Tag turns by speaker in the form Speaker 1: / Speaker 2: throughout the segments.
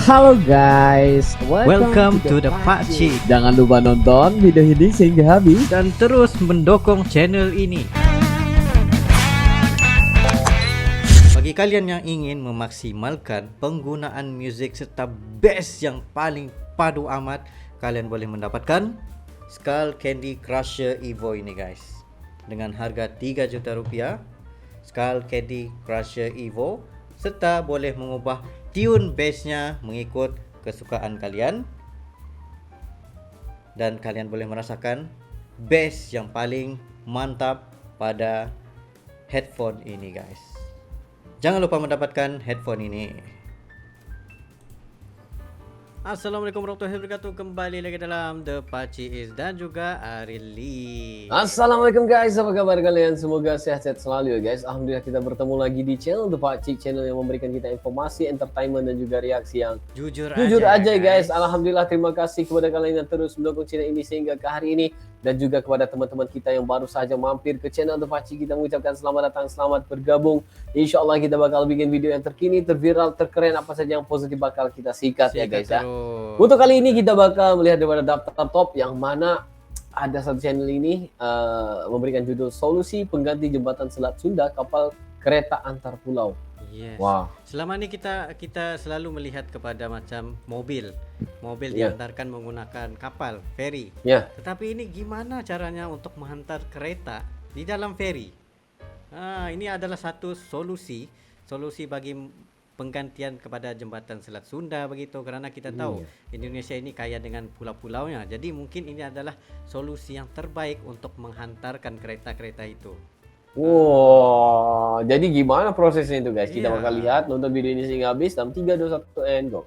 Speaker 1: Halo guys,
Speaker 2: Welcome to the Pakcik.
Speaker 1: Jangan lupa nonton video ini sehingga habis
Speaker 2: Dan terus mendukung channel ini. Bagi kalian yang ingin memaksimalkan penggunaan muzik serta bass yang paling padu amat, kalian boleh mendapatkan Skull Candy Crusher Evo ini guys. Dengan harga 3 juta rupiah, Skull Candy Crusher Evo, serta boleh mengubah tune bassnya mengikut kesukaan kalian, dan kalian boleh merasakan bass yang paling mantap pada headphone ini guys. Jangan lupa mendapatkan headphone ini. Assalamualaikum warahmatullahi wabarakatuh. Kembali lagi dalam The Pakcik Is dan juga Arili.
Speaker 1: Assalamualaikum guys, apa kabar kalian? Semoga sehat-sehat selalu ya guys. Alhamdulillah kita bertemu lagi di channel The Pakcik, channel yang memberikan kita informasi, entertainment dan juga reaksi yang
Speaker 2: Jujur
Speaker 1: aja guys. Alhamdulillah, terima kasih kepada kalian yang terus mendukung channel ini sehingga ke hari ini, dan juga kepada teman-teman kita yang baru saja mampir ke channel The Pakcik, kita mengucapkan selamat datang, selamat bergabung. Insya Allah kita bakal bikin video yang terkini, terviral, terkeren, apa saja yang positif bakal kita sikat ya guys ya. Untuk kali ini kita bakal melihat daripada daftar top yang mana ada satu channel ini memberikan judul Solusi Pengganti Jembatan Selat Sunda Kapal Kereta Antar Pulau.
Speaker 2: Yes.
Speaker 1: Wah.
Speaker 2: Selama ini kita selalu melihat kepada macam mobil diantarkan menggunakan kapal feri. Tetapi ini gimana caranya untuk menghantar kereta di dalam feri? Ini adalah satu solusi bagi penggantian kepada jembatan Selat Sunda begitu, karena kita tahu Indonesia ini kaya dengan pulau-pulaunya. Jadi mungkin ini adalah solusi yang terbaik untuk menghantarkan kereta-kereta itu.
Speaker 1: Wow, jadi gimana prosesnya itu guys? Kita bakal lihat, nonton video ini hingga habis. Dalam 3, 2, 1, and go.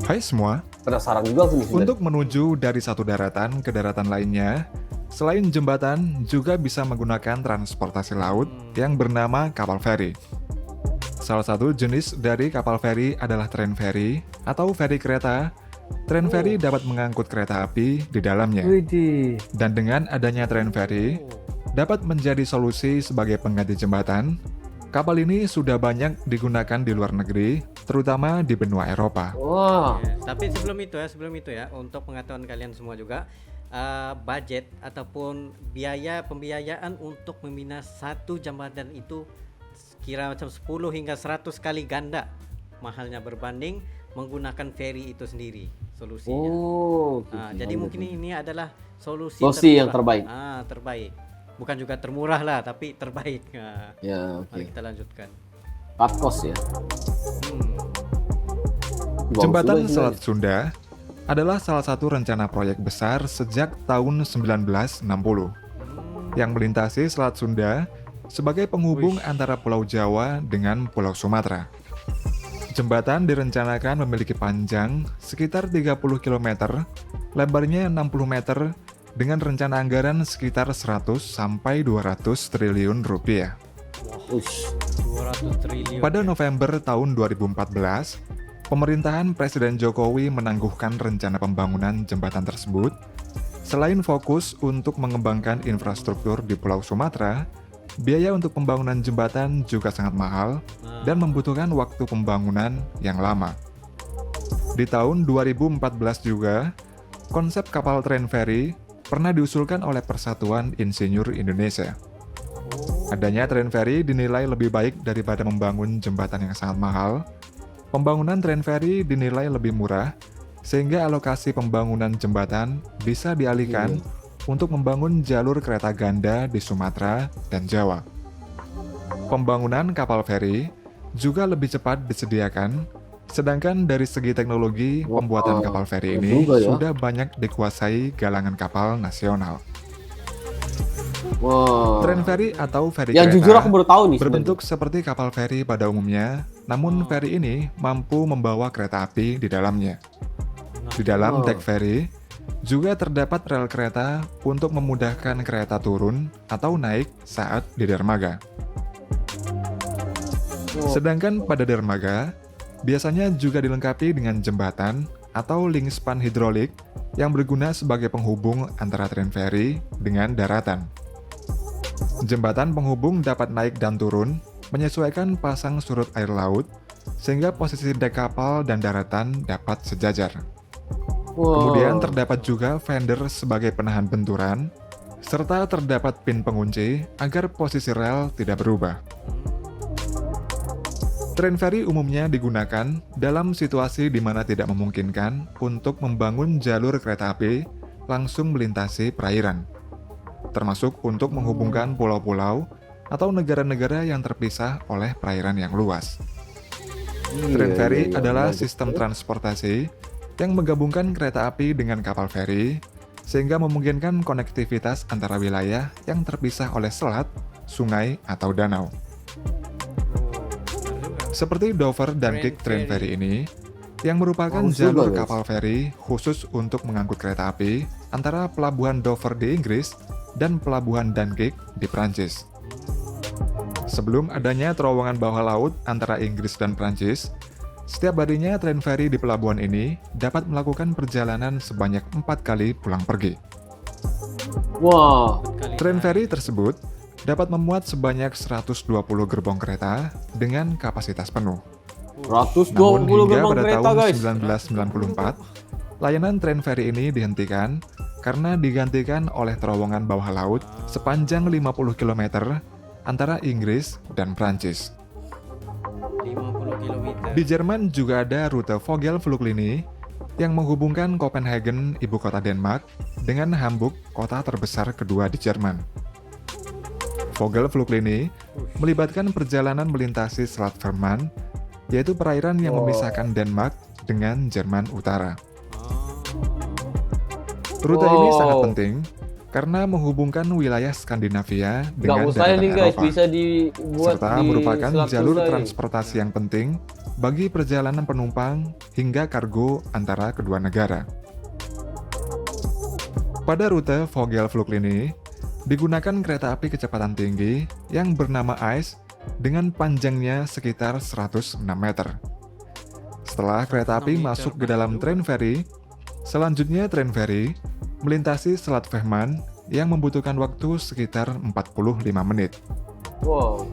Speaker 3: Hai semua,
Speaker 1: Penasaran juga aku nih sebenarnya.
Speaker 3: untuk menuju dari satu daratan ke daratan lainnya, selain jembatan juga bisa menggunakan transportasi laut yang bernama kapal feri. Salah satu jenis dari kapal feri adalah tren feri atau feri kereta. Tren feri dapat mengangkut kereta api di dalamnya. Dan dengan adanya tren feri, dapat menjadi solusi sebagai pengganti jembatan. Kapal ini sudah banyak digunakan di luar negeri, terutama di benua Eropa.
Speaker 2: Yes. Tapi sebelum itu ya, untuk pengetahuan kalian semua juga, budget ataupun pembiayaan untuk membina satu jembatan itu kira macam 10 hingga 100 kali ganda mahalnya berbanding menggunakan feri itu sendiri solusinya. Jadi mungkin ini adalah solusi
Speaker 1: yang terbaik.
Speaker 2: Terbaik. Bukan juga termurah lah, tapi terbaik. Mari kita lanjutkan.
Speaker 1: Cut cost ya.
Speaker 3: Jembatan Selat Sunda adalah salah satu rencana proyek besar sejak tahun 1960 yang melintasi Selat Sunda sebagai penghubung antara Pulau Jawa dengan Pulau Sumatera. Jembatan direncanakan memiliki panjang sekitar 30 km, lebarnya 60 meter, dengan rencana anggaran sekitar 100 sampai 200 triliun rupiah.
Speaker 2: 200 triliun.
Speaker 3: Pada November tahun 2014, pemerintahan Presiden Jokowi menangguhkan rencana pembangunan jembatan tersebut. Selain fokus untuk mengembangkan infrastruktur di Pulau Sumatera, biaya untuk pembangunan jembatan juga sangat mahal dan membutuhkan waktu pembangunan yang lama. Di tahun 2014 juga, konsep kapal tren feri pernah diusulkan oleh Persatuan Insinyur Indonesia. Adanya tren feri dinilai lebih baik daripada membangun jembatan yang sangat mahal. Pembangunan tren feri dinilai lebih murah, sehingga alokasi pembangunan jembatan bisa dialihkan untuk membangun jalur kereta ganda di Sumatera dan Jawa. Pembangunan kapal feri juga lebih cepat disediakan, sedangkan dari segi teknologi pembuatan kapal feri ini sudah banyak dikuasai galangan kapal nasional. Tren feri atau feri kereta
Speaker 1: jujur aku baru tahu nih
Speaker 3: berbentuk seperti kapal feri pada umumnya, namun feri ini mampu membawa kereta api di dalamnya. Di dalam dek feri juga terdapat rel kereta untuk memudahkan kereta turun atau naik saat di dermaga. Sedangkan pada dermaga, biasanya juga dilengkapi dengan jembatan atau link span hidrolik yang berguna sebagai penghubung antara tren feri dengan daratan. Jembatan penghubung dapat naik dan turun menyesuaikan pasang surut air laut sehingga posisi dek kapal dan daratan dapat sejajar.
Speaker 1: Wow.
Speaker 3: Kemudian terdapat juga fender sebagai penahan benturan, serta terdapat pin pengunci agar posisi rel tidak berubah. Train ferry umumnya digunakan dalam situasi di mana tidak memungkinkan untuk membangun jalur kereta api langsung melintasi perairan, termasuk untuk menghubungkan pulau-pulau atau negara-negara yang terpisah oleh perairan yang luas. Train ferry adalah sistem transportasi yang menggabungkan kereta api dengan kapal feri, sehingga memungkinkan konektivitas antara wilayah yang terpisah oleh selat, sungai, atau danau. Seperti Dover Dunkirk Train Ferry ini, yang merupakan jalur kapal feri khusus untuk mengangkut kereta api antara pelabuhan Dover di Inggris dan pelabuhan Dunkirk di Prancis. Sebelum adanya terowongan bawah laut antara Inggris dan Prancis, setiap harinya train ferry di pelabuhan ini dapat melakukan perjalanan sebanyak 4 kali pulang pergi.
Speaker 1: Wow.
Speaker 3: Train ferry tersebut dapat memuat sebanyak 120 gerbong kereta dengan kapasitas penuh.
Speaker 1: 120
Speaker 3: Namun hingga
Speaker 1: gerbong
Speaker 3: pada
Speaker 1: kereta,
Speaker 3: tahun
Speaker 1: guys.
Speaker 3: 1994, layanan train ferry ini dihentikan karena digantikan oleh terowongan bawah laut sepanjang 50 km antara Inggris dan Prancis.
Speaker 2: 50 km.
Speaker 3: Di Jerman juga ada rute Vogelfluglinie yang menghubungkan Copenhagen, ibu kota Denmark, dengan Hamburg, kota terbesar kedua di Jerman. Vogelfluglinie melibatkan perjalanan melintasi Selat Fehmarn, yaitu perairan yang memisahkan Denmark dengan Jerman Utara. Rute ini sangat penting karena menghubungkan wilayah Skandinavia dengan daratan Eropa,
Speaker 1: bisa dibuat
Speaker 3: serta
Speaker 1: di
Speaker 3: merupakan
Speaker 1: Selat
Speaker 3: jalur
Speaker 1: Sunda ini.
Speaker 3: transportasi yang penting bagi perjalanan penumpang hingga kargo antara kedua negara. Pada rute Vogelfluglinie, digunakan kereta api kecepatan tinggi yang bernama ICE dengan panjangnya sekitar 106 meter. Setelah kereta api masuk ke dalam train ferry, selanjutnya train ferry melintasi Selat Fehmarn yang membutuhkan waktu sekitar 45 menit.
Speaker 1: Wow.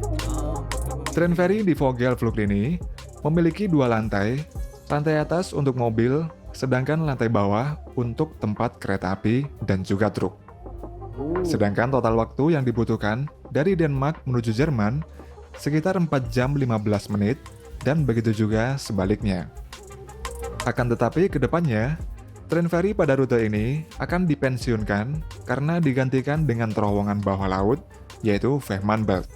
Speaker 3: Train ferry di Vogelfluglinie memiliki 2 lantai, lantai atas untuk mobil, sedangkan lantai bawah untuk tempat kereta api dan juga truk. Sedangkan total waktu yang dibutuhkan dari Denmark menuju Jerman sekitar 4 jam 15 menit dan begitu juga sebaliknya. Akan tetapi ke depannya, train ferry pada rute ini akan dipensiunkan karena digantikan dengan terowongan bawah laut, yaitu Fehmarnbelt.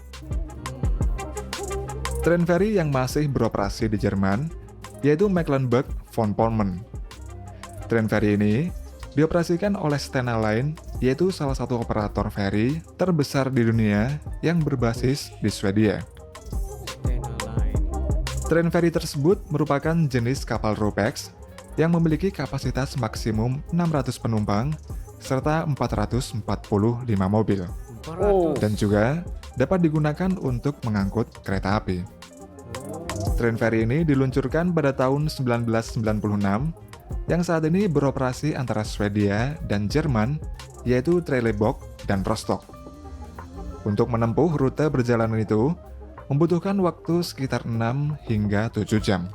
Speaker 3: Train ferry yang masih beroperasi di Jerman, yaitu Mecklenburg-Vorpommern. Train ferry ini dioperasikan oleh Stena Line, yaitu salah satu operator ferry terbesar di dunia yang berbasis di Swedia. Train ferry tersebut merupakan jenis kapal Ro-Pax yang memiliki kapasitas maksimum 600 penumpang serta 445 mobil, dan juga dapat digunakan untuk mengangkut kereta api. Train ferry ini diluncurkan pada tahun 1996 yang saat ini beroperasi antara Swedia dan Jerman, yaitu Trelleborg dan Rostock. Untuk menempuh rute perjalanan itu, membutuhkan waktu sekitar 6 hingga 7 jam.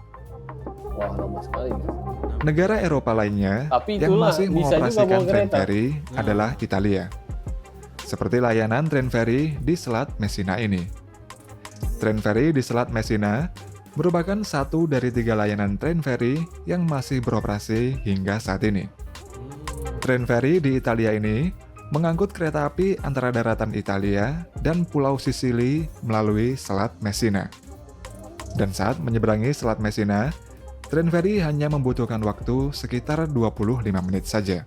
Speaker 1: Wah, lama sekali.
Speaker 3: Negara Eropa lainnya
Speaker 1: Tapi
Speaker 3: yang
Speaker 1: itulah,
Speaker 3: masih
Speaker 1: bisa juga
Speaker 3: mengoperasikan
Speaker 1: bawa
Speaker 3: train
Speaker 1: kereta.
Speaker 3: ferry adalah Italia. Seperti layanan train ferry di Selat Messina ini. Train ferry di Selat Messina merupakan satu dari 3 layanan train ferry yang masih beroperasi hingga saat ini. Train ferry di Italia ini mengangkut kereta api antara daratan Italia dan Pulau Sisili melalui Selat Messina. Dan saat menyeberangi Selat Messina, train ferry hanya membutuhkan waktu sekitar 25 menit saja.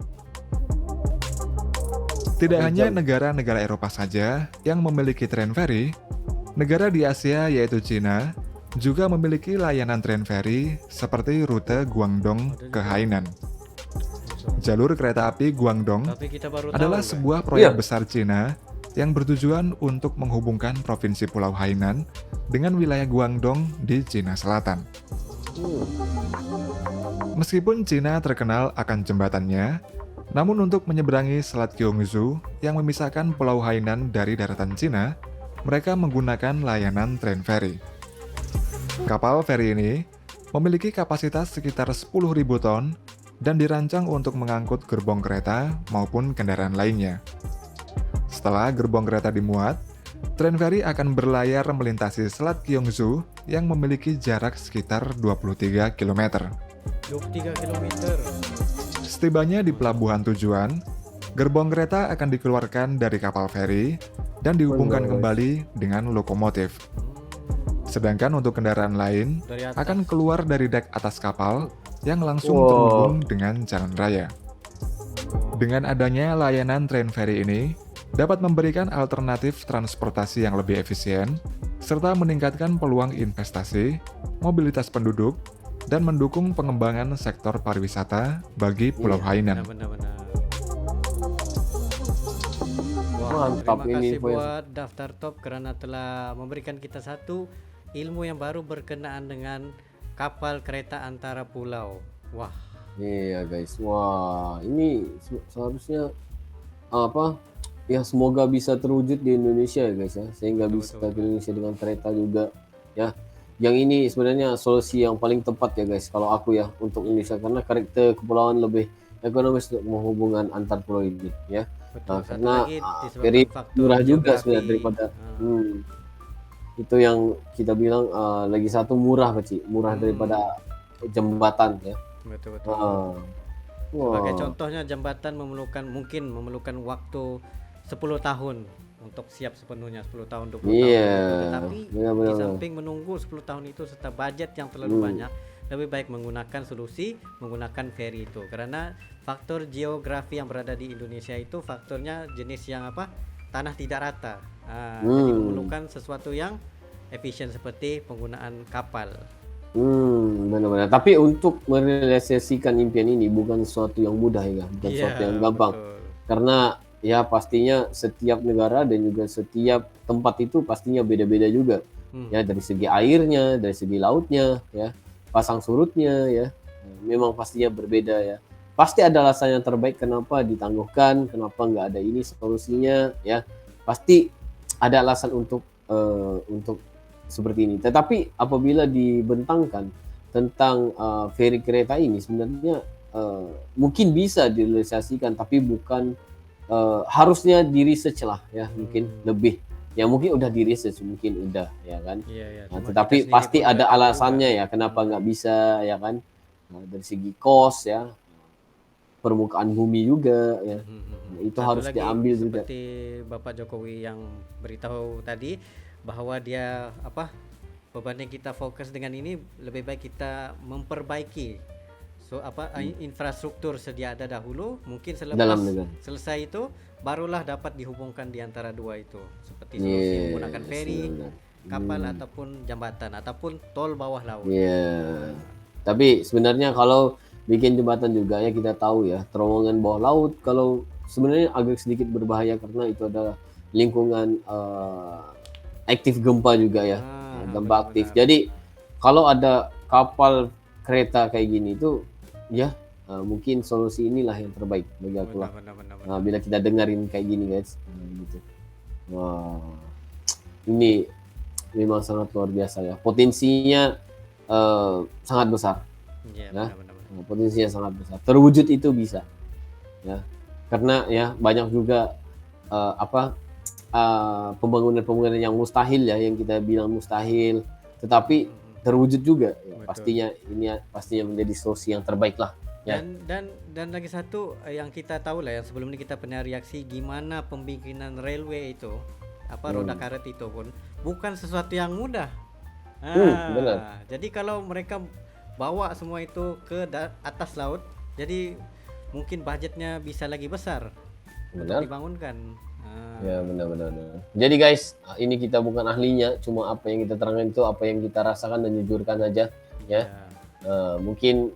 Speaker 3: Tidak hanya negara-negara Eropa saja yang memiliki train ferry, negara di Asia yaitu Cina juga memiliki layanan train ferry seperti rute Guangdong ke Hainan. Jalur kereta api Guangdong adalah sebuah proyek besar Cina yang bertujuan untuk menghubungkan provinsi Pulau Hainan dengan wilayah Guangdong di Cina Selatan. Meskipun Cina terkenal akan jembatannya, namun untuk menyeberangi Selat Gyeongsu yang memisahkan Pulau Hainan dari daratan Cina, mereka menggunakan layanan train ferry. Kapal feri ini memiliki kapasitas sekitar 10.000 ton dan dirancang untuk mengangkut gerbong kereta maupun kendaraan lainnya. Setelah gerbong kereta dimuat, tren feri akan berlayar melintasi Selat Gyeongsu yang memiliki jarak sekitar 23 km.
Speaker 2: 23 km.
Speaker 3: Setibanya di pelabuhan tujuan, gerbong kereta akan dikeluarkan dari kapal feri dan dihubungkan kembali dengan lokomotif. Sedangkan untuk kendaraan lain akan keluar dari dek atas kapal yang langsung terhubung dengan jalan raya. Dengan adanya layanan tren feri ini, dapat memberikan alternatif transportasi yang lebih efisien, serta meningkatkan peluang investasi, mobilitas penduduk, dan mendukung pengembangan sektor pariwisata bagi Pulau Hainan.
Speaker 2: Benar-benar.
Speaker 1: Mantap
Speaker 2: Terima
Speaker 1: ini
Speaker 2: kasih buat Daftar Top karena telah memberikan kita satu ilmu yang baru berkenaan dengan kapal kereta antara pulau. Wah.
Speaker 1: Iya guys, wah ini seharusnya apa? Ya semoga bisa terwujud di Indonesia ya guys ya, sehingga bisa ke Indonesia dengan kereta juga ya. Yang ini sebenarnya solusi yang paling tepat ya guys kalau aku ya untuk Indonesia, karena karakter kepulauan lebih ekonomis untuk menghubungkan antar pulau ini ya.
Speaker 2: Betul.
Speaker 1: Karena very murah juga sebenarnya daripada itu yang kita bilang lagi satu murah daripada jembatan ya.
Speaker 2: Betul. Sebagai contohnya jembatan mungkin memerlukan waktu 10 tahun untuk siap sepenuhnya, 10 tahun 20 tahun. Tetapi di samping menunggu 10 tahun itu serta budget yang terlalu banyak, lebih baik menggunakan menggunakan feri itu, karena faktor geografi yang berada di Indonesia itu faktornya jenis yang tanah tidak rata. Jadi memerlukan sesuatu yang efisien seperti penggunaan kapal.
Speaker 1: Benar-benar. Tapi untuk merealisasikan impian ini bukan sesuatu yang mudah ya, bukan sesuatu yang gampang.
Speaker 2: Betul.
Speaker 1: Karena ya pastinya setiap negara dan juga setiap tempat itu pastinya beda-beda juga. Ya dari segi airnya, dari segi lautnya, ya pasang surutnya, ya memang pastinya berbeda ya. Pasti ada alasan yang terbaik kenapa ditangguhkan, kenapa nggak ada ini solusinya, ya pasti ada alasan untuk seperti ini. Tetapi apabila dibentangkan tentang feri kereta ini sebenarnya mungkin bisa direalisasikan, tapi bukan harusnya di research lah ya, mungkin lebih ya, mungkin udah di research, mungkin udah ya kan. Tetapi pasti ada alasannya ya kenapa nggak bisa ya kan. Dari segi cost ya, permukaan bumi juga ya. Itu
Speaker 2: Satu
Speaker 1: harus
Speaker 2: lagi,
Speaker 1: diambil juga.
Speaker 2: seperti Bapak Jokowi yang beritahu tadi bahwa dia bebannya kita fokus dengan ini, lebih baik kita memperbaiki infrastruktur sedia ada dahulu, mungkin selepas selesai itu barulah dapat dihubungkan di antara dua itu, seperti solusi menggunakan feri, kapal ataupun jembatan ataupun tol bawah laut.
Speaker 1: Tapi sebenarnya kalau bikin jembatan juga ya, kita tahu ya terowongan bawah laut kalau sebenarnya agak sedikit berbahaya karena itu ada lingkungan aktif gempa juga ya, gempa aktif. Jadi kalau ada kapal kereta kayak gini itu ya mungkin solusi inilah yang terbaik bagi aku lah. Bila kita dengerin kayak gini guys, gitu. Wah, ini memang sangat luar biasa ya, potensinya sangat besar. Potensinya sangat besar. Terwujud itu bisa ya, karena ya banyak juga pembangunan yang mustahil ya, yang kita bilang mustahil tetapi terwujud juga ya. Pastinya menjadi solusi yang terbaik lah ya.
Speaker 2: Dan lagi satu yang kita tahu lah, yang sebelum ini kita pernah reaksi gimana pembikinan railway itu, roda karet itu pun bukan sesuatu yang mudah.
Speaker 1: Benar.
Speaker 2: Jadi kalau mereka bawa semua itu ke atas laut, jadi mungkin budgetnya bisa lagi besar untuk dibangunkan.
Speaker 1: Ya benar. Jadi guys, ini kita bukan ahlinya, cuma apa yang kita terangkan itu apa yang kita rasakan dan jujurkan aja ya. Mungkin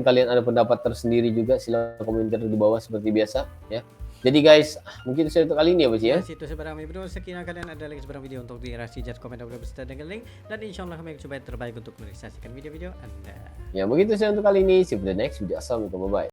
Speaker 1: kalian ada pendapat tersendiri juga, silakan komentar di bawah seperti biasa ya. Jadi guys, mungkin itu untuk kali ini ya Bos ya.
Speaker 2: Itu sebarang video, sekiranya kalian ada lagi sebarang video untuk direaksi, just komen beserta dengan link, dan insyaallah kami coba yang terbaik untuk merealisasikan video-video Anda.
Speaker 1: Ya begitu saja untuk kali ini. See you in the next video. Assalamualaikum, bye bye.